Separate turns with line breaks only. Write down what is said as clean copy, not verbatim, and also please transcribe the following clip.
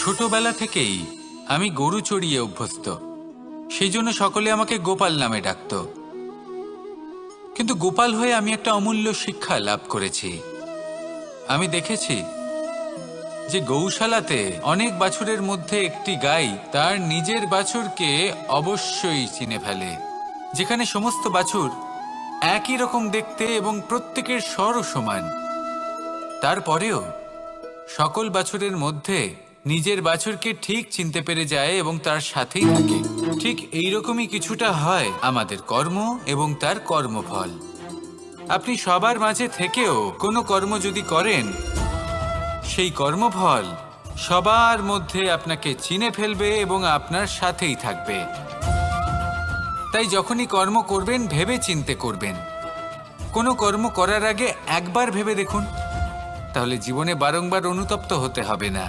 ছোটবেলা থেকেই আমি গরু চড়িয়ে অভ্যস্ত, সেই জন্য সকলে আমাকে গোপাল নামে ডাকত। কিন্তু গোপাল হয়ে আমি একটা অমূল্য শিক্ষা লাভ করেছি। আমি দেখেছি যে গৌশালাতে অনেক বাছুরের মধ্যে একটি গাই তার নিজের বাছুরকে অবশ্যই চিনে ফেলে। যেখানে সমস্ত বাছুর একই রকম দেখতে এবং প্রত্যেকের স্বরও সমান, তারপরেও সকল বাছুরের মধ্যে নিজের বাছুরকে ঠিক চিনতে পেরে যায় এবং তার সাথেই থাকে। ঠিক এইরকমই কিছুটা হয় আমাদের কর্ম এবং তার কর্মফল। আপনি সবার মাঝে থেকেও কোনো কর্ম যদি করেন, সেই কর্মফল সবার মধ্যে আপনাকে চিনে ফেলবে এবং আপনার সাথেই থাকবে। তাই যখনই কর্ম করবেন ভেবে চিন্তে করবেন। কোনো কর্ম করার আগে একবার ভেবে দেখুন, তাহলে জীবনে বারংবার অনুতপ্ত হতে হবে না।